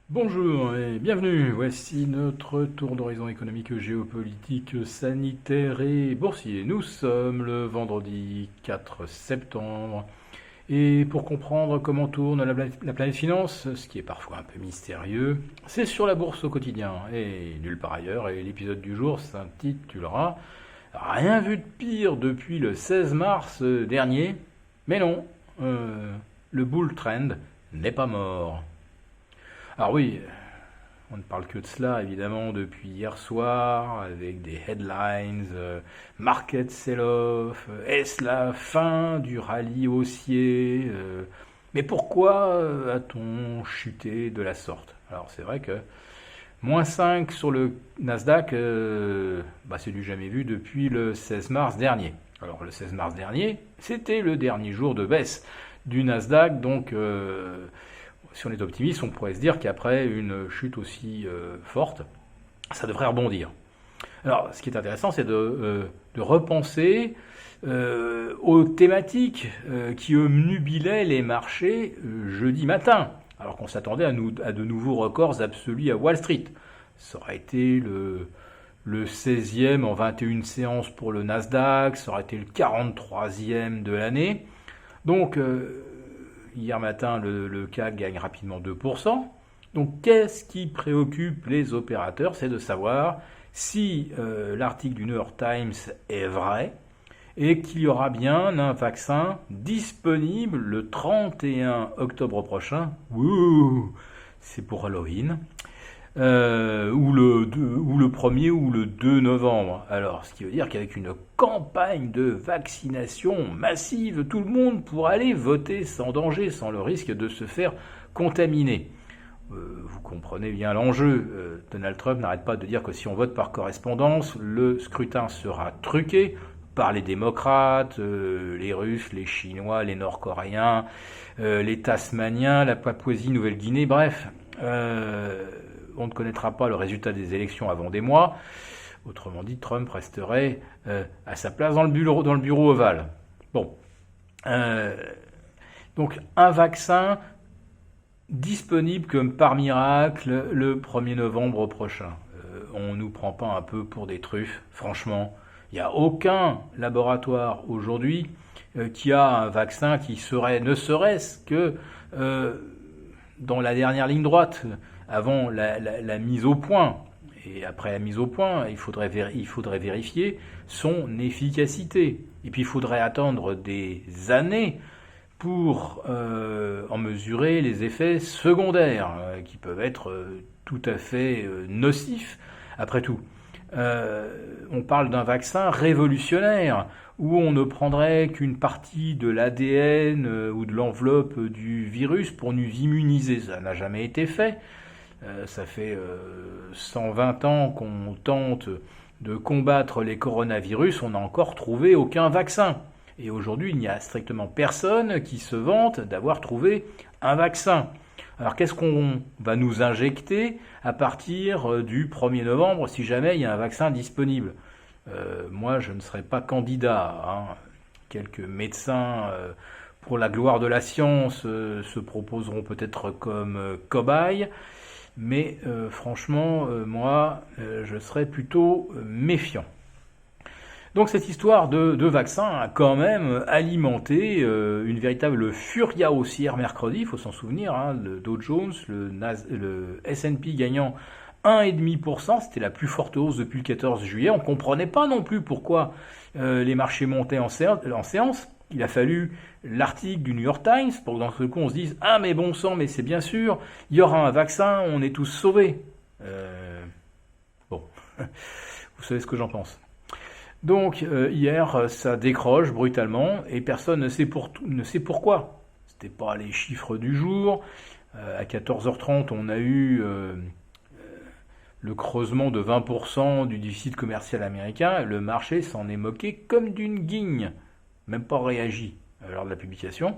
Bonjour et bienvenue. Voici notre tour d'horizon économique, géopolitique, sanitaire et boursier. Nous sommes le vendredi 4 septembre. Et pour comprendre comment tourne la planète finance, ce qui est parfois un peu mystérieux, c'est sur la bourse au quotidien et nulle part ailleurs. Et l'épisode du jour s'intitulera Rien vu de pire depuis le 16 mars dernier. Mais non, le bull trend n'est pas mort. Alors oui, on ne parle que de cela évidemment depuis hier soir avec des headlines, market sell-off, est-ce la fin du rallye haussier mais pourquoi a-t-on chuté de la sorte? Alors c'est vrai que moins 5 sur le Nasdaq, c'est du jamais vu depuis le 16 mars dernier. Alors le 16 mars dernier, c'était le dernier jour de baisse du Nasdaq, donc si on est optimiste, on pourrait se dire qu'après une chute aussi forte, ça devrait rebondir. Alors, ce qui est intéressant, c'est de repenser aux thématiques qui obnubilaient les marchés jeudi matin, alors qu'on s'attendait à de nouveaux records absolus à Wall Street. Ça aurait été le 16e en 21 séances pour le Nasdaq, ça aurait été le 43e de l'année. Donc, hier matin, le CAC gagne rapidement 2%. Donc, qu'est-ce qui préoccupe les opérateurs? C'est de savoir si l'article du New York Times est vrai et qu'il y aura bien un vaccin disponible le 31 octobre prochain. Ouh, c'est pour Halloween. Ou le 1er ou le 2 novembre. Alors, ce qui veut dire qu'avec une campagne de vaccination massive, tout le monde pourra aller voter sans danger, sans le risque de se faire contaminer. Vous comprenez bien l'enjeu. Donald Trump n'arrête pas de dire que si on vote par correspondance, le scrutin sera truqué par les démocrates, les Russes, les Chinois, les Nord-Coréens, les Tasmaniens, la Papouasie-Nouvelle-Guinée, bref. On ne connaîtra pas le résultat des élections avant des mois. Autrement dit, Trump resterait à sa place dans le bureau ovale. Bon. Donc, un vaccin disponible comme par miracle le 1er novembre prochain. On ne nous prend pas un peu pour des truffes, franchement. Il n'y a aucun laboratoire aujourd'hui qui a un vaccin qui serait, ne serait-ce que dans la dernière ligne droite, avant la mise au point. Et après la mise au point, il faudrait vérifier son efficacité. Et puis il faudrait attendre des années pour en mesurer les effets secondaires, qui peuvent être tout à fait nocifs. Après tout, on parle d'un vaccin révolutionnaire, où on ne prendrait qu'une partie de l'ADN ou de l'enveloppe du virus pour nous immuniser. Ça n'a jamais été fait. Ça fait 120 ans qu'on tente de combattre les coronavirus, on n'a encore trouvé aucun vaccin. Et aujourd'hui, il n'y a strictement personne qui se vante d'avoir trouvé un vaccin. Alors qu'est-ce qu'on va nous injecter à partir du 1er novembre si jamais il y a un vaccin disponible? Moi, je ne serai pas candidat. Quelques médecins, pour la gloire de la science, se proposeront peut-être comme cobayes. Mais franchement, moi, je serais plutôt méfiant. Donc cette histoire de vaccin a quand même alimenté une véritable furia haussière mercredi, il faut s'en souvenir, le Dow Jones, le S&P gagnant 1,5%, c'était la plus forte hausse depuis le 14 juillet. On ne comprenait pas non plus pourquoi les marchés montaient en séance. Il a fallu l'article du New York Times pour que dans ce coup on se dise « Ah mais bon sang, mais c'est bien sûr, il y aura un vaccin, on est tous sauvés. Bon, vous savez ce que j'en pense. Donc hier, ça décroche brutalement et personne ne sait pourquoi. C'était pas les chiffres du jour. À 14h30, on a eu le creusement de 20% du déficit commercial américain. Le marché s'en est moqué comme d'une guigne. Même pas réagi lors de la publication.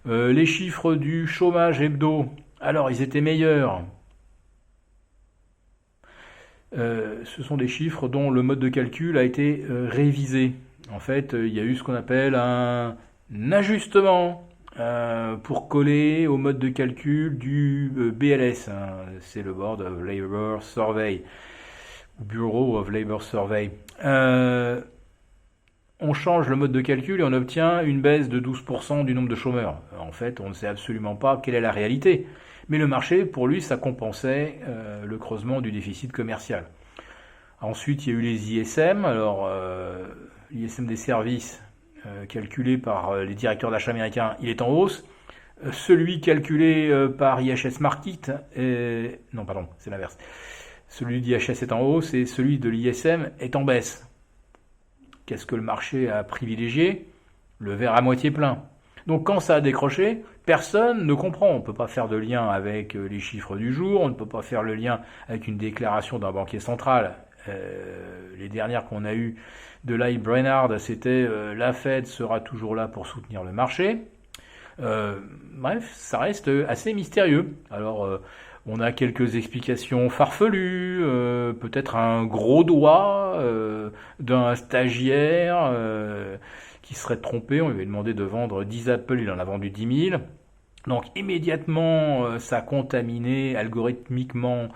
Les chiffres du chômage hebdo, alors ils étaient meilleurs. Ce sont des chiffres dont le mode de calcul a été révisé. En fait, il y a eu ce qu'on appelle un ajustement pour coller au mode de calcul du BLS, hein, c'est le Board of Labor Survey, Bureau of Labor Survey. On change le mode de calcul et on obtient une baisse de 12% du nombre de chômeurs. En fait, on ne sait absolument pas quelle est la réalité. Mais le marché, pour lui, ça compensait le creusement du déficit commercial. Ensuite, il y a eu les ISM. Alors, l'ISM des services, calculé par les directeurs d'achat américains, il est en hausse. Celui calculé par IHS Markit, non pardon, c'est l'inverse. Celui d'IHS est en hausse et celui de l'ISM est en baisse. Qu'est-ce que le marché a privilégié? Le verre à moitié plein. Donc quand ça a décroché, personne ne comprend. On ne peut pas faire de lien avec les chiffres du jour, on ne peut pas faire le lien avec une déclaration d'un banquier central. Les dernières qu'on a eues de Lai Brainard, c'était la Fed sera toujours là pour soutenir le marché. Bref, ça reste assez mystérieux. Alors, on a quelques explications farfelues, peut-être un gros doigt d'un stagiaire qui serait trompé. On lui avait demandé de vendre 10 Apple, il en a vendu 10 000. Donc immédiatement, ça a contaminé algorithmiquement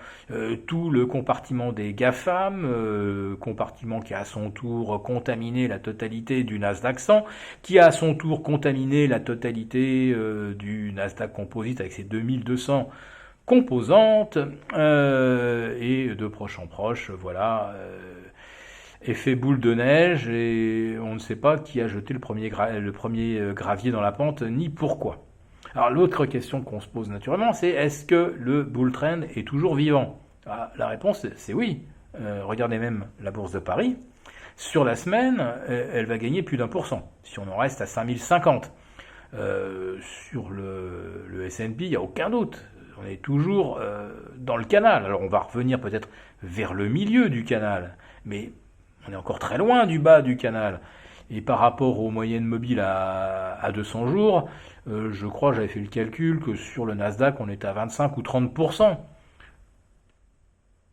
tout le compartiment des GAFAM, compartiment qui a à son tour contaminé la totalité du Nasdaq 100, qui a à son tour contaminé la totalité du Nasdaq Composite avec ses 2200 composantes, et de proche en proche, voilà, effet boule de neige, et on ne sait pas qui a jeté le premier gravier dans la pente, ni pourquoi. Alors l'autre question qu'on se pose naturellement, c'est est-ce que le bull trend est toujours vivant? La réponse, c'est oui. Regardez même la bourse de Paris. Sur la semaine, elle va gagner plus d'1%, si on en reste à 5050. Sur le S&P, il n'y a aucun doute. On est toujours dans le canal. Alors on va revenir peut-être vers le milieu du canal, mais on est encore très loin du bas du canal. Et par rapport aux moyennes mobiles à 200 jours, je crois, j'avais fait le calcul, que sur le Nasdaq, on est à 25 ou 30%.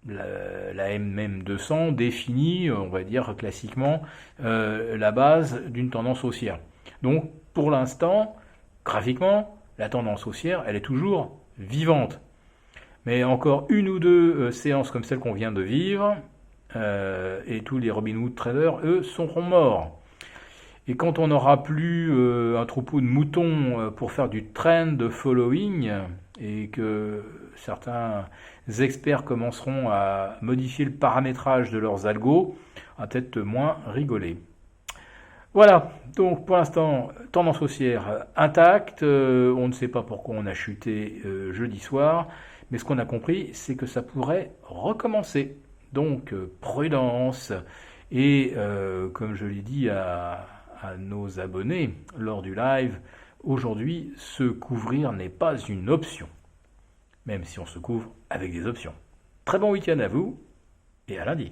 La MM200 définit, on va dire classiquement, la base d'une tendance haussière. Donc, pour l'instant, graphiquement, la tendance haussière, elle est toujours vivante. Mais encore une ou deux séances comme celle qu'on vient de vivre, et tous les Robinhood traders, eux, seront morts. Et quand on n'aura plus un troupeau de moutons pour faire du trend following, et que certains experts commenceront à modifier le paramétrage de leurs algos, on va peut-être moins rigoler. Voilà, donc pour l'instant, tendance haussière intacte, on ne sait pas pourquoi on a chuté jeudi soir, mais ce qu'on a compris, c'est que ça pourrait recommencer. Donc prudence, et comme je l'ai dit à nos abonnés lors du live, aujourd'hui, se couvrir n'est pas une option, même si on se couvre avec des options. Très bon week-end à vous, et à lundi.